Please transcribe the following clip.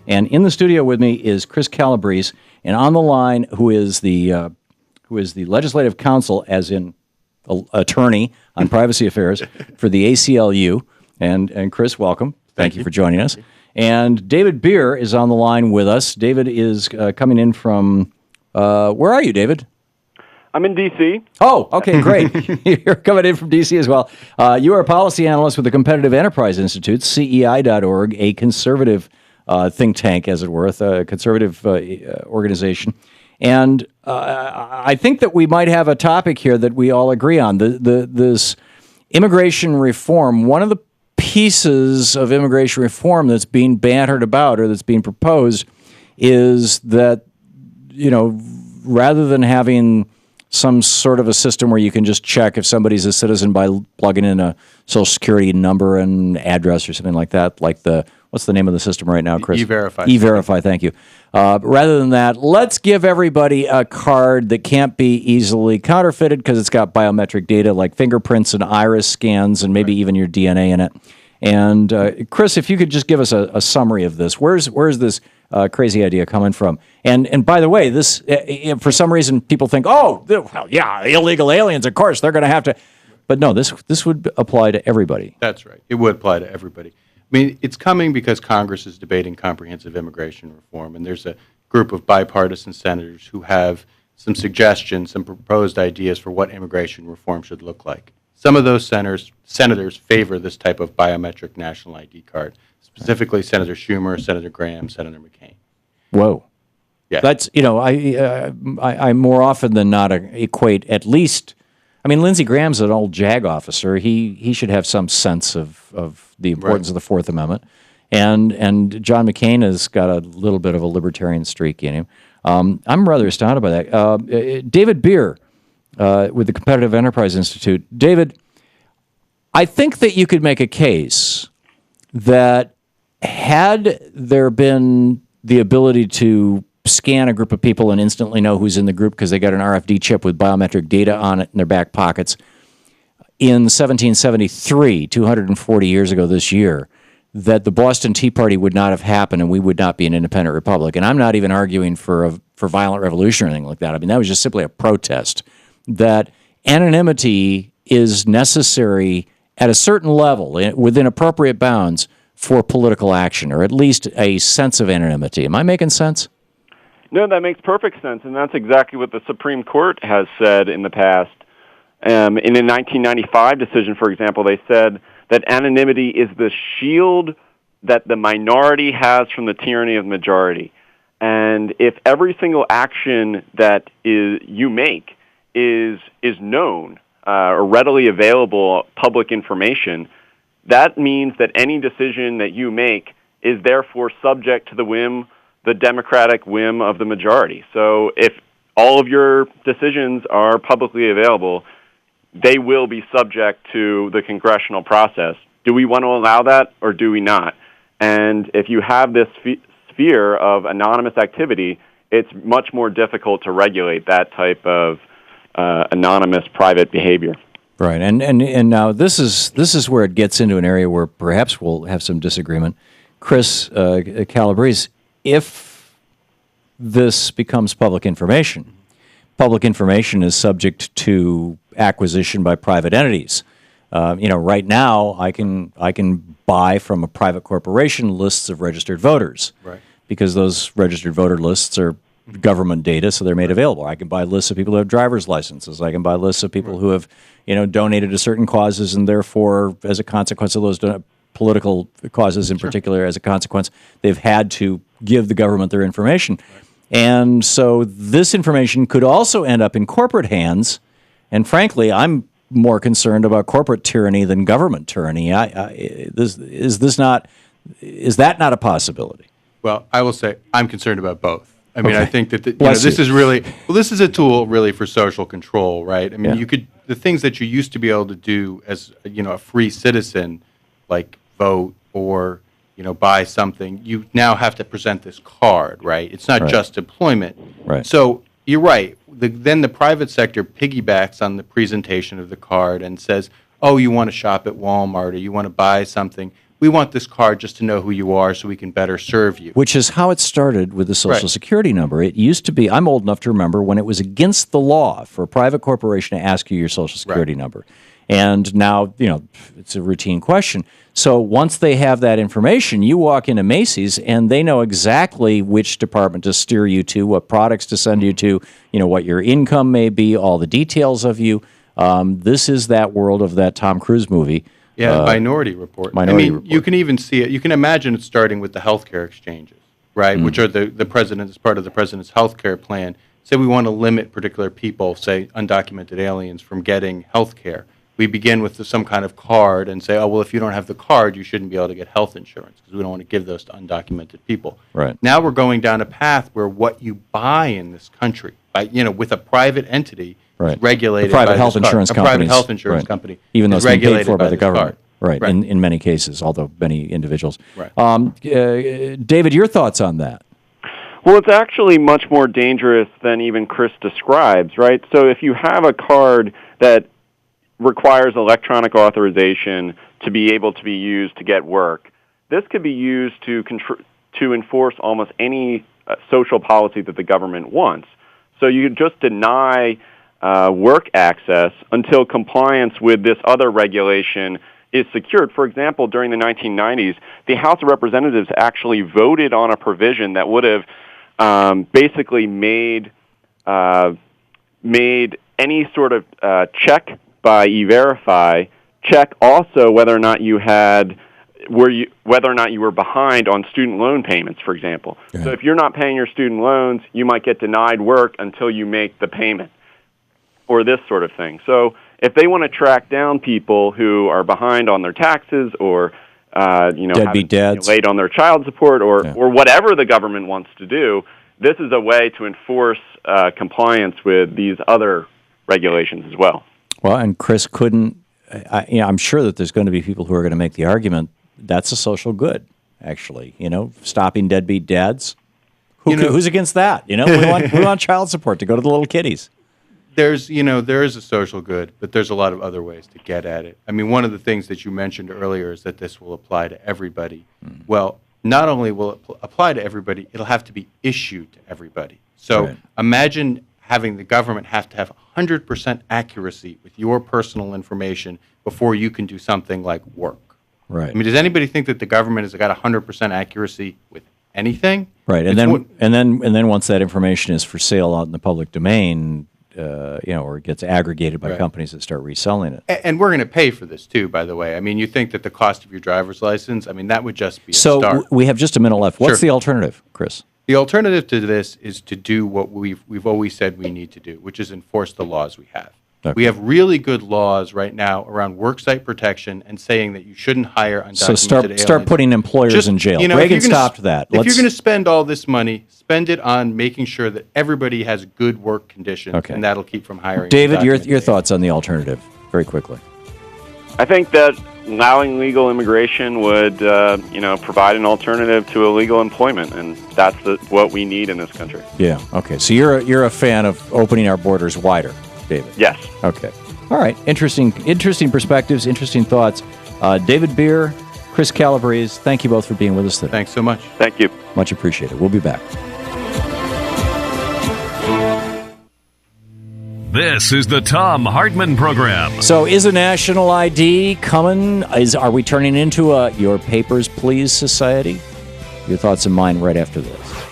And in the studio with me is Chris Calabrese, and on the line, who is the legislative counsel, as in attorney on privacy affairs for the ACLU. And Chris, welcome. Thank you for joining us. And David Bier is on the line with us. David is coming in from, where are you, David? I'm in D.C. Oh, okay, great. You're coming in from D.C. as well. You are a policy analyst with the Competitive Enterprise Institute, CEI.org, a conservative think tank, as it were, a conservative organization. And I think that we might have a topic here that we all agree on. This immigration reform, one of the pieces of immigration reform that's being bantered about or that's being proposed is that, rather than having some sort of a system where you can just check if somebody's a citizen by plugging in a Social Security number and address or something like that, what's the name of the system right now, Chris? E-Verify. E-Verify, thank you. Rather than that, let's give everybody a card that can't be easily counterfeited because it's got biometric data like fingerprints and iris scans and maybe even your DNA in it. And Chris, if you could just give us a summary of this. Where's this crazy idea coming from? And by the way, this for some reason people think, illegal aliens, of course, they're going to have to. But no, this would apply to everybody. That's right. It would apply to everybody. I mean, it's coming because Congress is debating comprehensive immigration reform, and there's a group of bipartisan senators who have some suggestions, some proposed ideas for what immigration reform should look like. Some of those senators favor this type of biometric national ID card, specifically Senator Schumer, Senator Graham, Senator McCain. Whoa. Yeah. That's, I more often than not equate at least, Lindsey Graham's an old JAG officer. He should have some sense of the importance of the Fourth Amendment. And John McCain has got a little bit of a libertarian streak in him. I'm rather astounded by that. David Bier with the Competitive Enterprise Institute. David, I think that you could make a case that had there been the ability to scan a group of people and instantly know who's in the group because they got an RFD chip with biometric data on it in their back pockets, in 1773, 240 years ago this year, that the Boston Tea Party would not have happened and we would not be an independent republic. And I'm not even arguing for violent revolution or anything like that. That was just simply a protest that anonymity is necessary at a certain level, within appropriate bounds, for political action, or at least a sense of anonymity. Am I making sense? No, that makes perfect sense, and that's exactly what the Supreme Court has said in the past. In a 1995 decision, for example, they said that anonymity is the shield that the minority has from the tyranny of the majority. And if every single action that you make is known or readily available public information, that means that any decision that you make is therefore subject to the democratic whim of the majority. So if all of your decisions are publicly available, they will be subject to the congressional process. Do we want to allow that or do we not? And if you have this sphere of anonymous activity, it's much more difficult to regulate that type of anonymous private behavior. Right, and now this is where it gets into an area where perhaps we'll have some disagreement. Chris Calabrese, if this becomes public information is subject to acquisition by private entities. Right now I can buy from a private corporation lists of registered voters, right, because those registered voter lists are government data, so they're made available. I can buy lists of people who have driver's licenses. I can buy lists of people who have, donated to certain causes, and therefore, as a consequence of those political causes in particular, as a consequence, they've had to give the government their information. Right. And so this information could also end up in corporate hands, and frankly, I'm more concerned about corporate tyranny than government tyranny. Is that not a possibility? Well, I will say I'm concerned about both. I think that this is really this is a tool really for social control, right? The things that you used to be able to do as a free citizen, like vote or buy something, you now have to present this card, right? It's not just employment, right? So you're right. Then the private sector piggybacks on the presentation of the card and says, "Oh, you want to shop at Walmart or you want to buy something." we want this card just to know who you are so we can better serve you. Which is how it started with the Social Right. Security number. It used to be, I'm old enough to remember when it was against the law for a private corporation to ask you your Social Security number. And now, it's a routine question. So once they have that information, you walk into Macy's and they know exactly which department to steer you to, what products to send you to, what your income may be, all the details of you. This is that world of that Tom Cruise movie. Yeah, Minority Report. Report. You can even see it. You can imagine it starting with the healthcare exchanges, right, which are the president, as part of the president's healthcare plan. Say we want to limit particular people, say undocumented aliens, from getting healthcare. We begin with some kind of card and say, oh, well, if you don't have the card, you shouldn't be able to get health insurance because we don't want to give those to undocumented people. Right. Now we're going down a path where what you buy in this country, with a private entity, Right. is regulated The private by health this insurance card. companies. A private health insurance Right. company, even though is it's being paid regulated for by the this government. card. Right. In many cases, although many individuals. Right. David, your thoughts on that? Well, it's actually much more dangerous than even Chris describes, right? So if you have a card that requires electronic authorization to be able to be used to get work, this could be used to enforce almost any social policy that the government wants. So you could just deny work access until compliance with this other regulation is secured. For example, during the 1990s, the House of Representatives actually voted on a provision that would have basically made any sort of check by E-Verify check also whether or not you were behind on student loan payments, for example. Yeah. So if you're not paying your student loans, you might get denied work until you make the payment, or this sort of thing. So if they want to track down people who are behind on their taxes, or Deadbeat dads, late on their child support, or whatever the government wants to do, this is a way to enforce compliance with these other regulations as well. Well, and Chris couldn't. I'm sure that there's going to be people who are going to make the argument that's a social good. Actually, stopping deadbeat dads. Who's against that? We want child support to go to the little kiddies. There is a social good, but there's a lot of other ways to get at it. I mean, one of the things that you mentioned earlier is that this will apply to everybody. Well, not only will it apply to everybody, it'll have to be issued to everybody. So imagine having the government have to have 100% accuracy with your personal information before you can do something like work. Right. I mean, does anybody think that the government has got 100% accuracy with anything? Right. And then once that information is for sale out in the public domain, or it gets aggregated by companies that start reselling it. And we're going to pay for this too, by the way. I mean, you think that the cost of your driver's license, that would just be a start. We have just a minute left. What's the alternative, Chris? The alternative to this is to do what we've always said we need to do, which is enforce the laws we have. Okay. We have really good laws right now around worksite protection and saying that you shouldn't hire undocumented aliens. So start putting employers in jail. Reagan stopped that. If you're going to spend all this money, spend it on making sure that everybody has good work conditions, and that'll keep from hiring. David, your thoughts on the alternative, very quickly. I think that allowing legal immigration would, provide an alternative to illegal employment, and that's what we need in this country. Yeah. Okay. So you're a fan of opening our borders wider, David? Yes. Okay. All right. Interesting perspectives, interesting thoughts. David Bier, Chris Calabrese, thank you both for being with us today. Thanks so much. Thank you. Much appreciated. We'll be back. This is the Thom Hartmann Program. So is a national ID coming? Are we turning into a your papers, please society? Your thoughts and mine right after this.